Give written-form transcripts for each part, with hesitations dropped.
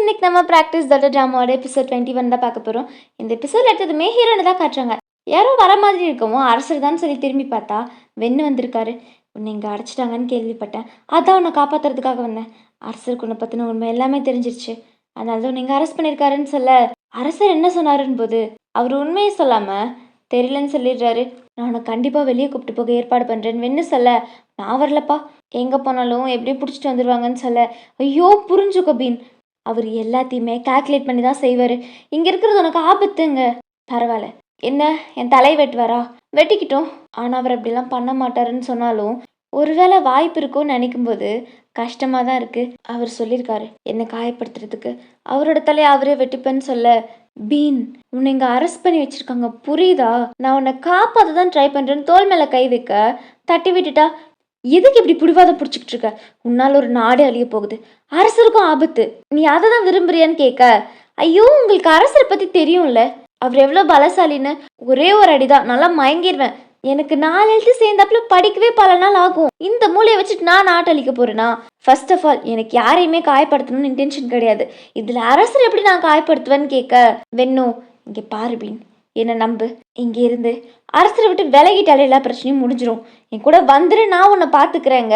இன்னைக்கு நம்ம practice that ட்ராமாவோட episode 21 தான் பார்க்க போகிறோம். இந்த எபிசோட் எடுத்ததுமே ஹீரோனை தான் காட்டுறாங்க. யாரோ வர மாதிரி இருக்கவும் அரசர் தான் சொல்லி திரும்பி பார்த்தா வெண்ணு வந்திருக்காரு. உன்னை இங்கே அடைச்சிட்டாங்கன்னு கேள்விப்பட்டேன், அதான் உன்னை காப்பாற்றுறதுக்காக வந்தேன். அரசருக்கு உன்னை பற்றின உண்மை எல்லாமே தெரிஞ்சிருச்சு, அதனால தான் உன்னை இங்கே அரெஸ்ட் பண்ணியிருக்காருன்னு சொல்ல அரசர் என்ன சொன்னாருன்னு போது அவர் உண்மையை சொல்லாமல் தெரியலன்னு சொல்லிடுறாரு. நான் உன்னை கண்டிப்பாக வெளியே கூப்பிட்டு போக ஏற்பாடு பண்ணுறேன்னு வெண்ணு சொல்ல, நான் வரலப்பா, எங்கே போனாலும் எப்படியும் பிடிச்சிட்டு வந்துடுவாங்கன்னு சொல்ல, ஐயோ புரிஞ்சுக்கோ பீன், அவர் எல்லாத்தையுமே கால்குலேட் பண்ணி தான் செய்வார். இங்கே இருக்கிறது உனக்கு ஆபத்துங்க. பரவாயில்ல, என்ன என் தலை வெட்டுவாரா, வெட்டிக்கிட்டோம். ஆனால் அவர் அப்படிலாம் பண்ண மாட்டாருன்னு சொன்னாலும் ஒருவேளை வாய்ப்பு இருக்கும்னு நினைக்கும்போது கஷ்டமாக தான் இருக்குது. அவர் சொல்லியிருக்காரு என்னை காயப்படுத்துறதுக்கு, அவரோட தலையை அவரே வெட்டிப்பேன்னு சொல்ல, பீன் உன்னை இங்கே அரெஸ்ட் பண்ணி வச்சுருக்காங்க புரியுதா, நான் உன்னை காப்பாற்ற தான் ட்ரை பண்ணுறேன்னு தோல் மேலே கை வைக்க தட்டி விட்டுட்டா, எதுக்கு இப்படி பிடிவாதம் பிடிச்சிக்கிட்டு இருக்க, உன்னால் ஒரு நாடே அழிய போகுது, அரசருக்கும் ஆபத்து, நீ அதை தான் விரும்புறியான்னு கேட்க, ஐயோ உங்களுக்கு அரசரை பற்றி தெரியும்ல, அவர் எவ்வளோ பலசாலின்னு, ஒரே ஒரு அடிதான் நல்லா மயங்கிடுவேன், எனக்கு 4 எழுத்து சேர்ந்தாப்புல படிக்கவே பல நாள் ஆகும், இந்த மூளையை வச்சுட்டு நான் நாட்டு அழிக்க போறேனா, ஃபர்ஸ்ட் ஆஃப் ஆல் எனக்கு யாரையுமே காயப்படுத்தணும்னு இன்டென்ஷன் கிடையாது, இதில் அரசர் எப்படி நான் காயப்படுத்துவேன்னு கேட்க, வெண்ணு இங்கே பாரு பீன், என்னை நம்பு, இங்கே இருந்து அரசரை விட்டு விலகிட்டாலே எல்லா பிரச்சனையும் முடிஞ்சிடும், என் கூட வந்துரு, நான் உன்னை பார்த்துக்கிறேங்க.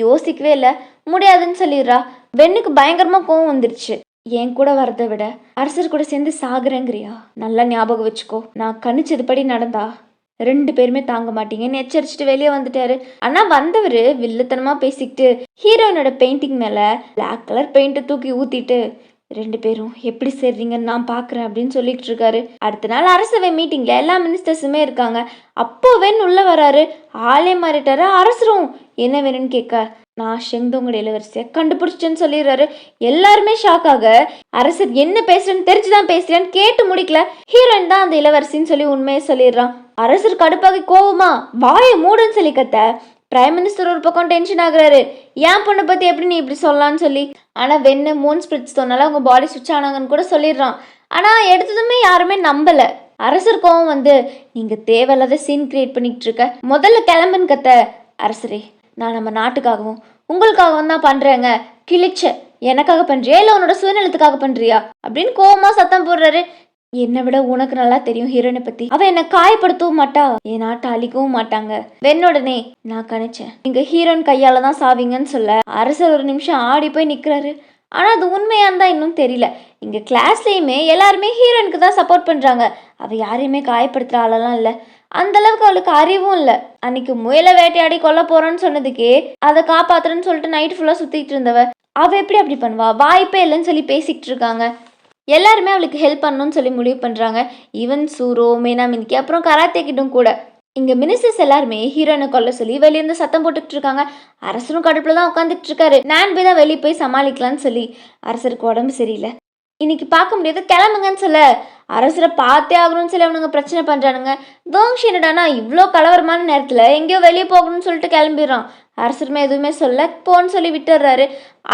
யோசிக்கவே இல்லை, முடியாதுன்னு சொல்லிடுறா. வெண்ணுக்கு பயங்கரமாக கோவம் வந்துருச்சு. என் கூட வரதை விட அரசர் கூட சேர்ந்து சாகுறேங்கிறியா, நல்லா ஞாபகம் வச்சுக்கோ, நான் கணிச்சதுபடி நடந்தா 2 பேருமே தாங்க மாட்டீங்கன்னு எச்சரிச்சுட்டு வெளியே வந்துட்டாரு. ஆனால் வந்தவர் வில்லத்தனமாக பேசிக்கிட்டு ஹீரோயினோட பெயிண்டிங் மேலே பிளாக் கலர் பெயிண்ட்டை தூக்கி ஊற்றிட்டு 2 பேரும் எப்படி சேர்றீங்கன்னு நான் பார்க்குறேன் அப்படின்னு சொல்லிட்டு இருக்காரு. அடுத்த நாள் அரசவை மீட்டிங்கில் எல்லா மினிஸ்டர்ஸுமே இருக்காங்க. அப்போவே உள்ள வராரு, ஆளே மாறிட்டாரு. அரசரும் என்ன வேணும்னு கேட்க, நான் செங்கோங்கட இளவரசியை கண்டுபிடிச்சேன்னு சொல்லிடுறாரு. எல்லாருமே ஷாக் ஆக, அரசர் என்ன பேசுறேன்னு தெரிஞ்சுதான் பேசுறேன்னு கேட்டு முடிக்கல, ஹீரோயின் தான் அந்த இளவரசின்னு சொல்லி உண்மையை சொல்லிடுறான். அரசர் கடுப்பாகி கோவமா வாயை மூடுன்னு சொல்லி கத்த, பிரைம் மினிஸ்டர் ஒரு பக்கம் டென்ஷன் ஆகுறாரு, என் பொண்ணை பற்றி எப்படி நீ இப்படி சொல்லலான்னு சொல்லி. ஆனால் வெண்ணு மூன் ஸ்பிரிட்ஸ் சொன்னால அவங்க பாடி சுவிட்ச் ஆனாங்கன்னு கூட சொல்லிடுறான். ஆனால் எடுத்ததுமே யாருமே நம்பலை. அரசர் கோவம் வந்து, நீங்கள் தேவையில்லாத சீன் கிரியேட் பண்ணிக்கிட்டு இருக்க, முதல்ல கிளம்புன்னு கத்த, அரசரே நான் நம்ம நாட்டுக்காகவும் உங்களுக்காகவும் தான் பண்ணுறேங்க, கிழிச்ச எனக்காக பண்ணுறியா இல்லை உன்னோட சுயநலத்துக்காக பண்ணுறியா அப்படின்னு கோவமாக சத்தம் போடுறாரு. என்னை விட உனக்கு நல்லா தெரியும் ஹீரோனை பத்தி, அவ என்னை காயப்படுத்தவும் மாட்டா, என் நாட்டை அழிக்கவும் மாட்டாங்க. வெண்ணுடனே நான் கணிச்சேன் நீங்க ஹீரோயின் கையால தான் சாவீங்கன்னு சொல்ல, அரசர் ஒரு நிமிஷம் ஆடி போய் நிக்கிறாரு. ஆனா அது உண்மையான்னு தான் இன்னும் தெரியல. இங்க கிளாஸ்லயுமே எல்லாருமே ஹீரோயினுக்கு தான் சப்போர்ட் பண்றாங்க, அவ யாரையுமே காயப்படுத்துற ஆளெல்லாம் இல்லை, அந்த அளவுக்கு அவளுக்கு அறிவும் இல்லை. அன்னைக்கு முயலை வேட்டையாடி கொல்ல போறோன்னு சொன்னதுக்கே அதை காப்பாத்துறேன்னு சொல்லிட்டு நைட் ஃபுல்லா சுத்திட்டு இருந்தவ, அவ எப்படி அப்படி பண்ணுவா, வாய்ப்பே இல்லைன்னு சொல்லி பேசிக்கிட்டு இருக்காங்க. எல்லாருமே அவளுக்கு ஹெல்ப் பண்ணணும்னு சொல்லி முடிவு பண்ணுறாங்க. ஈவன் சூரோ, மீனா மினிக்கி, அப்புறம் கராத்தே கிட்டும் கூட. இங்கே மினிஸ்டர்ஸ் எல்லாருமே ஹீரோயினை கொல்ல சொல்லி வெளியிருந்து சத்தம் போட்டுக்கிட்டு இருக்காங்க. அரசரும் கடுப்பில் தான் உட்காந்துட்டு இருக்காரு. நான் போய் தான் வெளியே போய் சமாளிக்கலான்னு சொல்லி, அரசருக்கு உடம்பு சரியில்லை, இன்னைக்கு பார்க்க முடியாது, கிளம்புங்கன்னு சொல்ல, அரசரை பார்த்தே ஆகணும்னு சொல்லி அவனுங்க பிரச்சனை பண்ணுறானுங்க. தோங்ஷி என்னடானா இவ்வளோ கலவரமான நேரத்தில் எங்கேயோ வெளியே போகணும்னு சொல்லிட்டு கிளம்பிடுறான். அரசருமே எதுவுமே சொல்ல போன்னு சொல்லி விட்டுடுறாரு.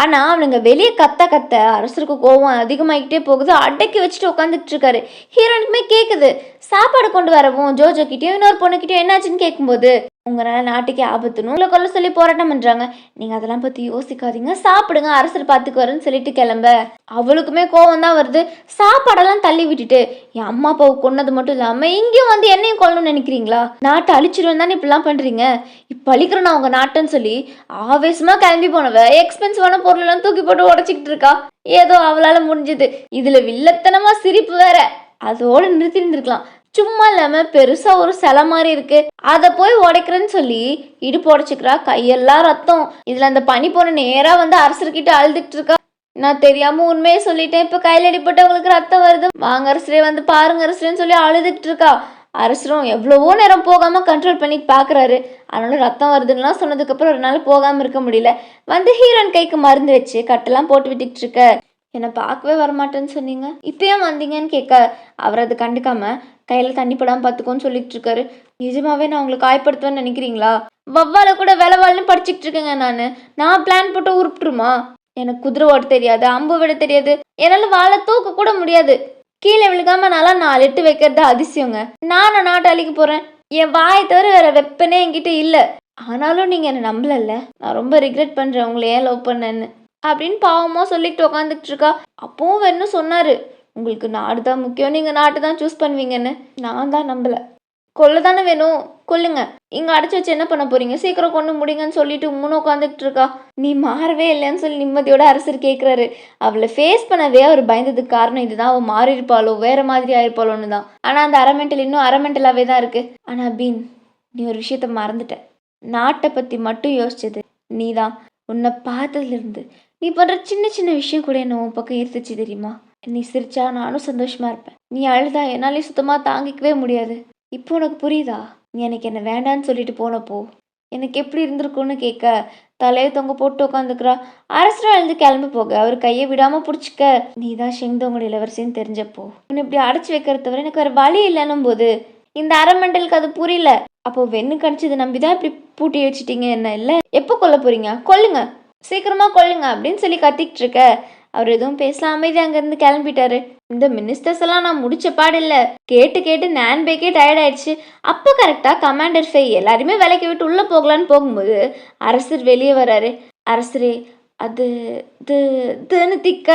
ஆனால் அவனுங்க வெளியே கத்த கத்த அரசருக்கு கோவம் அதிகமாகிக்கிட்டே போகுது. அடக்கி வச்சுட்டு உட்காந்துட்டு இருக்காரு. ஹீரோனுக்குமே கேட்குது, சாப்பாடு கொண்டு வரவும் ஜோஜோ கிட்டேயும் இன்னொரு பொண்ணுக்கிட்டேயும் என்னாச்சுன்னு கேட்கும்போது, உங்களால் நாட்டுக்கே ஆபத்துன்னு உங்களை கொல்ல சொல்லி போராட்டம் பண்ணுறாங்க, நீங்கள் அதெல்லாம் பற்றி யோசிக்காதீங்க, சாப்பிடுங்க, அரசர் பார்த்துக்குவாருன்னு சொல்லிட்டு கிளம்ப. அவளுக்குமே கோவம் தான் வருது. சாப்பாடெல்லாம் தள்ளி விட்டுட்டு என் அம்மா அப்பாவை கொன்னது மட்டும் இல்லாமல் இங்கேயும் வந்து என்னையும் கொல்லணும்னு நினைக்கிறீங்களா, நாட்டை அழிச்சிருவேன் தானே இப்படிலாம் பண்ணுறீங்க, இப்போ அழிக்கிறேன் அவங்க நாட்டுன்னு சொல்லி ஆவேசமாக கிளம்பி போனவ எக்ஸ்பென்சிவான பொருளெல்லாம் தூக்கி போட்டு உடச்சிக்கிட்டு இருக்கா. ஏதோ அவளால் முடிஞ்சது. இதில் வில்லத்தனமாக சிரிப்பு வேற, அதோடு நிறுத்தி இருந்திருக்கலாம். சும்மா இல்லாம பெருசா ஒரு சிலை மாதிரி இருக்கு, அதை போய் உடைக்கிறேன்னு சொல்லி இடுப்பு உடைச்சிக்கிறா, கையெல்லாம் ரத்தம். இதுல அந்த பனி பொண்ணு நேரா வந்து அரசர்கிட்ட அழுதுட்டு இருக்கா, நான் தெரியாம உண்மையை சொல்லிட்டேன், இப்ப கையில் அடிப்பட்டவங்களுக்கு ரத்தம் வருது, வாங்க அரசரே வந்து பாருங்க அரசரேன்னு சொல்லி அழுதுகிட்டு இருக்கா. அரசரும் எவ்வளவோ நேரம் போகாம கண்ட்ரோல் பண்ணி பாக்குறாரு. அதனால ரத்தம் வருதுன்னா சொன்னதுக்கு அப்புறம் ஒரு நாள் போகாம இருக்க முடியல. வந்து ஹீரோயின் கைக்கு மருந்து வச்சு கட்டெல்லாம் போட்டு விட்டுக்கிட்டு இருக்க, என்னை பார்க்கவே வரமாட்டேன்னு சொன்னீங்க, இப்பயும் வந்தீங்கன்னு கேட்க, அவர் அதை கண்டுக்காம கையில் தண்ணி படாமல் பார்த்துக்கோன்னு சொல்லிட்டு இருக்காரு. நிஜமாவே நான் உங்களை காயப்படுத்துவேன்னு நினைக்கிறீங்களா, வவ்வால கூட வேலைவாள்னு படிச்சுக்கிட்டு இருக்கேங்க, நான் பிளான் போட்டு உருப்பிட்டுருமா, எனக்கு குதிரை ஓட்ட தெரியாது, அம்பு விட தெரியாது, என்னால் வாழை தூக்க கூட முடியாது, கீழே விழுகாம நல்லா 4 எட்டு வைக்கிறது அதிசயங்க, நான் நாட்டை அழிக்க போறேன், என் வாயை தவிர வேற வெப்பனே என்கிட்ட இல்லை, ஆனாலும் நீங்க என்னை நம்பலல்ல, நான் ரொம்ப ரிக்ரெட் பண்றேன் உங்களை ஏன் லவ் பண்ணேன்னு. அப்படின்னு பாவமாக சொல்லிட்டு உக்காந்துட்டு இருக்கா. அப்பவும் வேணும்னு சொன்னார், உங்களுக்கு நாடு தான் முக்கியம், நீங்கள் நாட்டு தான் சூஸ் பண்ணுவீங்கன்னு. நான் தான் நம்பலை. கொல்ல தானே வேணும், கொல்லுங்க. இங்கே அடைச்சி வச்சு என்ன பண்ண போறீங்க, சீக்கிரம் கொண்டு முடிங்கன்னு சொல்லிட்டு உம்முன்னு உட்காந்துட்டு இருக்கா. நீ மாறவே இல்லைன்னு சொல்லி நிம்மதியோட அரசர் கேட்குறாரு. அவளை ஃபேஸ் பண்ணவே அவர் பயந்ததுக்கு காரணம் இதுதான், அவள் மாறி இருப்பாளோ வேற மாதிரி ஆயிருப்பாளோன்னு தான். ஆனால் அந்த அரமெண்டல் இன்னும் அரமெண்டலாகவே தான் இருக்கு. ஆனால் பீன், நீ ஒரு விஷயத்த மறந்துட்ட. நாட்டை பற்றி மட்டும் யோசிச்சது நீ தான். உன்னை பார்த்ததுலேருந்து நீ பண்ணுற சின்ன சின்ன விஷயம் கூட என்ன உன் பக்கம் ஈர்த்துச்சு தெரியுமா. நீ சிரிச்சா நானும் சந்தோஷமா இருப்பேன், நீ அழுதா என்னாலே சுத்தமாக தாங்கிக்கவே முடியாது. இப்போ உனக்கு புரியுதா, நீ எனக்கு என்ன வேண்டான்னு சொல்லிட்டு போனப்போ எனக்கு எப்படி இருந்திருக்கும்னு கேட்க தலையை தொங்க போட்டு உட்காந்துக்கிறா. அரசரும் எழுந்து கிளம்பி போக அவர் கையை விடாமல் பிடிச்சிக்க, நீ தான் ஷெங்தோங்களோட இளவரசின்னு தெரிஞ்சப்போ உன்னை இப்படி அடைச்சி வைக்கிறத தவிர எனக்கு வேறு வழி இல்லைன்னும் போது இந்த அரமெண்டலுக்கு அது புரியல. அப்போ வெண்ணு கணிச்சதை நம்பிதான் இப்படி பூட்டி வச்சுட்டீங்க என்ன, இல்லை எப்போ கொல்ல போறீங்க, கொல்லுங்க சீக்கிரமா கொல்லுங்க அப்படின்னு சொல்லி கத்திக்கிட்டு இருக்க. அவர் எதுவும் பேசலாம், அமைதி அங்கேருந்து கிளம்பிட்டாரு. இந்த மினிஸ்டர்ஸ் எல்லாம் நான் முடிச்ச பாடில்ல, கேட்டு கேட்டு நான்பேக்கே டயர்ட் ஆயிடுச்சு. அப்போ கரெக்டாக கமாண்டர் ஃபை எல்லாருமே விலைக்கு விட்டு உள்ளே போகலான்னு போகும்போது அரசர் வெளியே வராரு. அரசரே அது இதுன்னு திக்க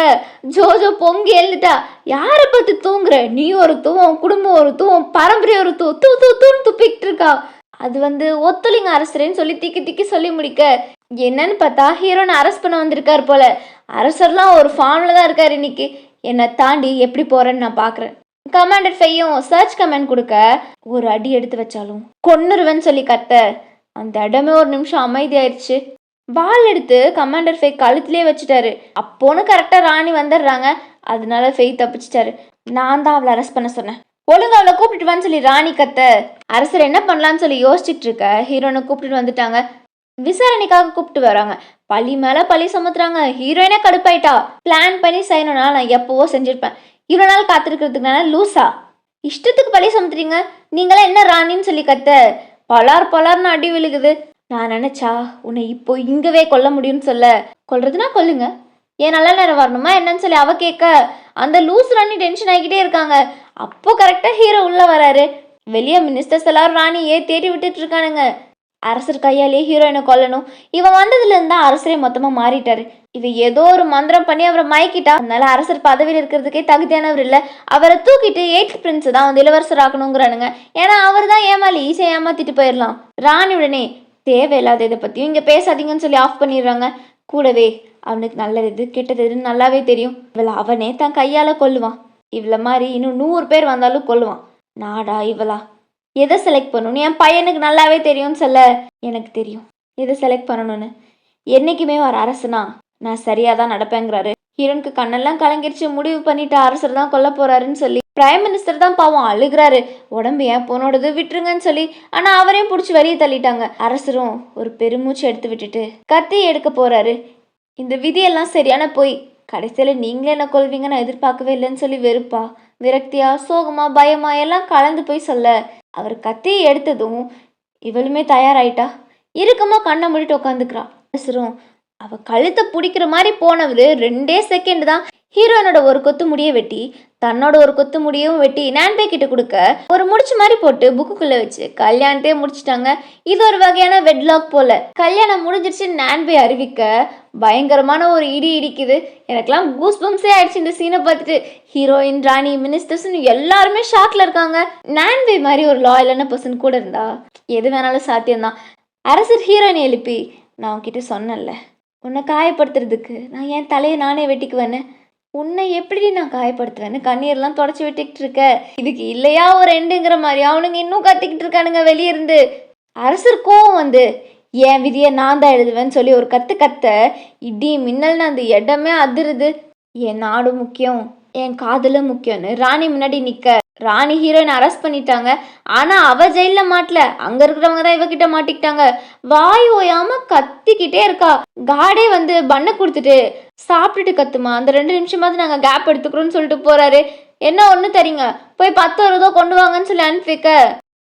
ஜோஜோ பொங்கி எழுந்துட்டா. யாரை பார்த்து தூங்குற, நீ ஒரு தூவம், குடும்பம் ஒரு தூவம், பரம்பரை ஒரு தூன்னு துப்பிக்கிட்டு இருக்கா. அது ஒத்துலிங்க அரசரேன்னு சொல்லி திக்கி திக்கி சொல்லி முடிக்க, என்னன்னு பார்த்தா ஹீரோனை அரெஸ்ட் பண்ண வந்திருக்காரு போல. அரசர்லாம் ஒரு ஃபார்ம்ல தான் இருக்காரு இன்னைக்கு. என்னை தாண்டி எப்படி போறேன்னு நான் பார்க்குறேன். கமாண்டர் ஃபையும் சர்ச் கமெண்ட் கொடுக்க, ஒரு அடி எடுத்து வச்சாலும் கொன்னுருவேன்னு சொல்லி கத்த அந்த இடமே ஒரு நிமிஷம் அமைதியாயிருச்சு. வால் எடுத்து கமாண்டர் ஃபை கழுத்துலேயே வச்சுட்டாரு. அப்போன்னு கரெக்டாக ராணி வந்துடுறாங்க, அதனால ஃபை தப்பிச்சிட்டாரு. நான் தான் அவளை அரெஸ்ட் பண்ண சொன்னேன், ஒழுங்கு அவளை கூப்பிட்டு வான்னு சொல்லி ராணி கத்த, அரசர் என்ன பண்ணலான்னு சொல்லி யோசிச்சுட்டு இருக்க ஹீரோனை கூப்பிட்டு வந்துட்டாங்க. விசாரணைக்காக கூப்பிட்டு வராங்க. பழி மேல பழி சுமத்துறாங்க. ஹீரோயினே கடுப்பாயிட்டா. பிளான் பண்ணி செய்யணும்னா நான் எப்பவோ செஞ்சிருப்பேன், இவ்வளோ நாள் காத்திருக்கிறதுக்குனால லூசா இஷ்டத்துக்கு பழி சுமத்துறீங்க, நீங்களாம் என்ன ராணின்னு சொல்லி கத்த பலார்னு அடி விழுகுது. நான் நினைச்சா உன்னை இப்போ இங்கவே கொல்ல முடியும்னு சொல்ல, கொல்றதுனா கொல்லுங்க, ஏன் நல்ல நேரம் வரணுமா என்னன்னு சொல்லி அவ கேட்க, அந்த லூஸ் ராணி டென்ஷன் ஆகிக்கிட்டே இருக்காங்க. அப்போ கரெக்டா ஹீரோ உள்ள வராரு. வெளியே மினிஸ்டர்ஸ் எல்லாரும் ராணியே தேடி விட்டுட்டு இருக்கானுங்க. அரசர் கையாலேயே ஹீரோயினை கொல்லணும். இவன் வந்ததுல இருந்தா அரசரே மொத்தமா மாறிட்டாரு. இவ ஏதோ ஒரு மந்திரம் பண்ணி அவரை மயக்கிட்டா. அதனால அரசர் பதவியில் இருக்கிறதுக்கே தகுதியானவர் இல்லை. அவரை தூக்கிட்டு 8th பிரின்ஸ் தான் இளவரசர் ஆக்கணுங்கிறானுங்க. ஏன்னா அவர் தான் ஏமாளி, ஈஸியா ஏமாத்திட்டு போயிடலாம். ராணி உடனே தேவையில்லாத இதை பத்தியும் இங்க பேசாதீங்கன்னு சொல்லி ஆஃப் பண்ணிடுறாங்க. கூடவே அவனுக்கு நல்லது எது கெட்டது எதுன்னு நல்லாவே தெரியும். இவளை அவனே தன் கையால கொல்லுவான். இவளை மாதிரி இன்னும் 100 பேர் வந்தாலும் கொல்லுவான். நாடா இவளா, எதை செலக்ட் பண்ணணும்னு என் பையனுக்கு நல்லாவே தெரியும்னு சொல்ல, எனக்கு தெரியும் எதை செலக்ட் பண்ணணும்னு. என்னைக்குமே ஒரு அரசனா நான் சரியாக தான் நடப்பேங்கிறாரு. ஹீரோனுக்கு கண்ணெல்லாம் கலங்கிருச்சு. முடிவு பண்ணிட்டு அரசர் தான் கொல்ல போறாருன்னு சொல்லி பிரைம் மினிஸ்டர் தான் பாவம் அழுகிறாரு. உடம்பு ஏன் பொண்ணோடது விட்டுருங்கன்னு சொல்லி. ஆனா அவரையும் பிடிச்சி வெளியே தள்ளிட்டாங்க. அரசரும் ஒரு பெருமூச்சு எடுத்து விட்டுட்டு கத்தி எடுக்க போறாரு. இந்த விதியெல்லாம் சரியான போய் கடைசியில நீங்களே என்ன கொள்வீங்க நான் எதிர்பார்க்கவே இல்லைன்னு சொல்லி வெறுப்பா விரக்தியா சோகமா பயமா எல்லாம் கலந்து போய் சொல்ல, அவர் கத்தியை எடுத்ததும் இவளுமே தயாராயிட்டா. இறுக்கமா கண்ணை மூடிட்டு உட்காந்துக்கிறான். அரசரும் அவ கழுத்தை பிடிக்கிற மாதிரி போனவரு 2 செகண்ட் தான் ஹீரோயினோட ஒரு கொத்து முடிய வெட்டி தன்னோட ஒரு கொத்து முடியவும் வெட்டி நான்பே கிட்ட கொடுக்க, ஒரு முடிச்சு மாதிரி போட்டு புக்குக்குள்ள வச்சு கல்யாணத்தையே முடிச்சிட்டாங்க. இது ஒரு வகையான வெட்லாக் போல. கல்யாணம் முடிஞ்சிருச்சு நான்பே அறிவிக்க பயங்கரமான ஒரு இடி இடிக்குது. எனக்கெல்லாம் கூஸ் பம்ஸே ஆயிடுச்சு இந்த சீனை பார்த்துட்டு. ஹீரோயின், ராணி, மினிஸ்டர்ஸ்னு எல்லாருமே ஷாக்ல இருக்காங்க. நான்பே மாதிரி ஒரு லாயலான பர்சன் கூட இருந்தா எது வேணாலும் சாத்தியம்தான். அரசர் ஹீரோயினை எழுப்பி, நான் உன்கிட்ட சொன்னேன்ல உன்னை காயப்படுத்துறதுக்கு நான் என் தலையை நானே வெட்டிக்குவேன்னு, உன்னை எப்படி நான் காயப்படுத்துவேன்னு கண்ணீர்லாம் தொடச்சி விட்டுக்கிட்டு இருக்க. இதுக்கு இல்லையா ஒரு எண்டுங்கிற மாதிரி அவனுங்க இன்னும் கத்திக்கிட்டு இருக்கானுங்க வெளியே இருந்து. அரசர் கோவம் என் விதியை நான் தான் எழுதுவேன்னு சொல்லி ஒரு கத்த இடி மின்னல்னு அந்த இடமே அதிருது. என் நாடு முக்கியம், என் காதலும் முக்கியம்னு ராணி முன்னாடி நிக்க, ராணி ஹீரோயின் அரெஸ்ட் பண்ணிட்டாங்க. ஆனா அவ ஜெயில மாட்டல, அங்க இருக்கிறவங்க தான் இவகிட்ட மாட்டிக்கிட்டாங்க. வாய் ஓயாம கத்திக்கிட்டே இருக்கா. காடே பண்ணை கொடுத்துட்டு சாப்பிட்டுட்டு கத்துமா, அந்த 2 நிமிஷமாவது நாங்க கேப் எடுத்துக்கிறோம்னு சொல்லிட்டு போறாரு. என்ன ஒண்ணு தரீங்க, போய் 10 ரூபா கொண்டு வாங்கன்னு சொல்லி அனுப்பிக்க,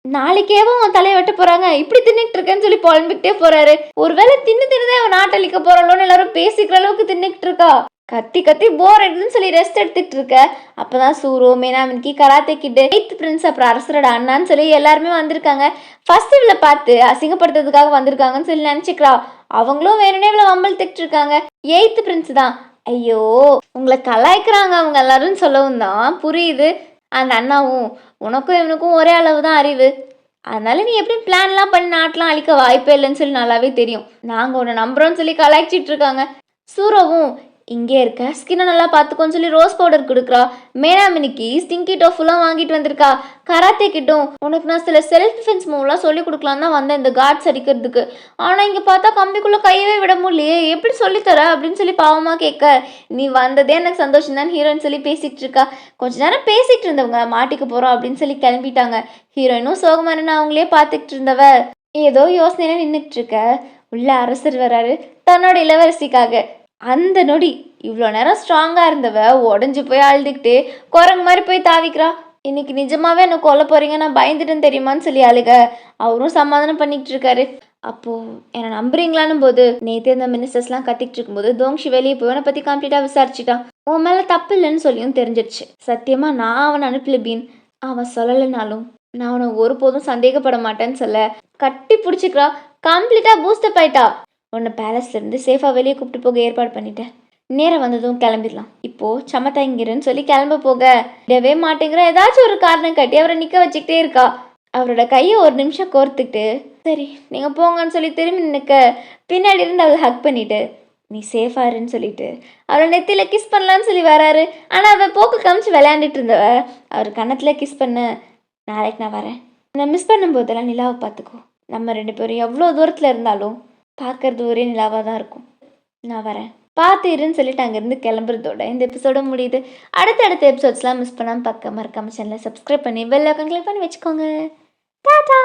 நாளைக்கேவும் அவன் தலையை வெட்ட போறாங்க, இப்படி தின்னுட்டு இருக்கேன்னு சொல்லி புலம்பிக்கிட்டே போறாரு. ஒருவேளை தின்னுதான் அவன் நாட்டளிக்க போறாளோன்னு எல்லாரும் பேசிக்கிற அளவுக்கு தின்னுக்கிட்டு இருக்கா. கத்தி கத்தி போர் எடுத்துன்னு சொல்லி ரெஸ்ட் எடுத்துட்டு இருக்க. அப்பதான் சூரு, மீனாமினிக்கு, கராத்தே கிட்டு, எயித் பிரின்ஸ், அப்புறம் அரசரோட அண்ணான்னு சொல்லி எல்லாருமே வந்திருக்காங்க. ஃபர்ஸ்ட் இவளை பார்த்து அசிங்கப்படுத்துறதுக்காக வந்திருக்காங்கன்னு சொல்லி நினைச்சுக்கிறா. அவங்களும் வேணும்னே இவளை வம்பழுத்துட்டு இருக்காங்க. எயித் பிரின்ஸ் தான், ஐயோ உங்களை கலாய்க்கிறாங்க அவங்க எல்லாரும் சொல்லவும் தான் புரியுது. அந்த அண்ணாவும், உனக்கும் இவனுக்கும் ஒரே அளவு தான் அறிவு, அதனால நீ எப்படி பிளான்லாம் பண்ணி நாட்டெலாம் அழிக்க வாய்ப்பே இல்லைன்னு சொல்லி நல்லாவே தெரியும். நாங்கள் உன்னை நம்புறோன்னு சொல்லி கலாய்ச்சிட்டு இருக்காங்க. சூரவும், இங்கே இருக்க ஸ்கின்னை நல்லா பார்த்துக்கோன்னு சொல்லி ரோஸ் பவுடர் கொடுக்குறா. மேனாமினிக்கு ஸ்டிங்கி டோஃபுலாம் வாங்கிட்டு வந்திருக்கா. கராத்தே கிட்டும், உனக்கு நான் சில செல்ஃப் டிஃபென்ஸ் மூவ்லாம் சொல்லி கொடுக்கலாம் தான் வந்தேன் இந்த கார்ட்ஸ் அடிக்கிறதுக்கு. ஆனால் இங்கே பார்த்தா கம்பிக்குள்ளே கையவே விட முடியலையே, எப்படி சொல்லித்தர அப்படின்னு சொல்லி பாவமாக கேட்க, நீ வந்ததே எனக்கு சந்தோஷம் தான் ஹீரோயின் சொல்லி பேசிகிட்டு இருக்கா. கொஞ்ச நேரம் பேசிகிட்டு இருந்தவங்க மாட்டிக்க போகிறோம் அப்படின்னு சொல்லி கிளம்பிட்டாங்க. ஹீரோயினும் சோகமானு அவங்களே பார்த்துக்கிட்டு இருந்தவ ஏதோ யோசனையில நின்றுட்டு இருக்க. உள்ள அரசர் வராரு தன்னோட இளவரசிக்காக. அந்த நொடி இவ்வளோ நேரம் ஸ்ட்ராங்காக இருந்தவ உடஞ்சி போய் அழுதுகிட்டு குரங்கு மாதிரி போய் தாவிக்கிறா. இன்னைக்கு நிஜமாவே என்ன கொல்ல போறீங்க, நான் பயந்துட்டேன்னு தெரியுமான்னு சொல்லி அழுக. அவரும் சமாதானம் பண்ணிக்கிட்டு இருக்காரு. அப்போது என்னை நம்புறீங்களான்னு போது நேற்று இந்த மினிஸ்டர்ஸ்லாம் கத்திக்கிட்டு இருக்கும்போது தோங்ஷி வெளியே போய் அவனை பற்றி கம்ப்ளீட்டாக விசாரிச்சுட்டான். உன் மேலே தப்பு இல்லைன்னு சொல்லியும் தெரிஞ்சிடுச்சு. சத்தியமாக நான் அவனை அனுப்பல பீன், அவன் சொல்லலைனாலும் நான் அவனை ஒருபோதும் சந்தேகப்பட மாட்டேன்னு சொல்ல கட்டி பிடிச்சிக்கிறா. கம்ப்ளீட்டாக பூஸ்டப் ஆயிட்டா. உன்னை பேலஸ்லேருந்து சேஃபாக வெளியே கூப்பிட்டு போக ஏற்பாடு பண்ணிட்டேன். நேரம் வந்ததும் கிளம்பிடலாம். இப்போது சமத்தா இங்கிறன்னு சொல்லி கிளம்ப போக விடவே மாட்டேங்கிற ஏதாச்சும் ஒரு காரணம் கட்டி அவரை நிற்க வச்சுக்கிட்டே இருக்கா. அவரோட கையை ஒரு நிமிஷம் கோர்த்துக்கிட்டு சரி நீங்கள் போங்கன்னு சொல்லி திரும்பி நிற்க பின்னாடி இருந்து அவளை ஹக் பண்ணிட்டு நீ சேஃபாக இருன்னு சொல்லிட்டு அவரை நெத்தியில் கிஸ் பண்ணலான்னு சொல்லி வராரு. ஆனால் அவள் போக்கு காமிச்சு விளையாண்டுட்டு இருந்தவ அவர் கன்னத்தில் கிஸ் பண்ண, நாளைக்கு நான் வரேன், நான் மிஸ் பண்ணும்போதெல்லாம் நிலாவை பார்த்துக்கோ, நம்ம 2 பேரும் எவ்வளோ தூரத்தில் இருந்தாலும் பார்க்கறது ஒரே நிலாவாக தான் இருக்கும், நான் வரேன் பார்த்து இருன்னு சொல்லிட்டு அங்கேருந்து கிளம்புறதோட இந்த எபிசோட முடியுது. அடுத்தடுத்த எபிசோட்ஸ்லாம் மிஸ் பண்ணாமல் பார்க்க மறக்காம சேனலை சப்ஸ்கிரைப் பண்ணி பெல் ஐகான் கிளிக் பண்ணி வச்சுக்கோங்க. டாடா.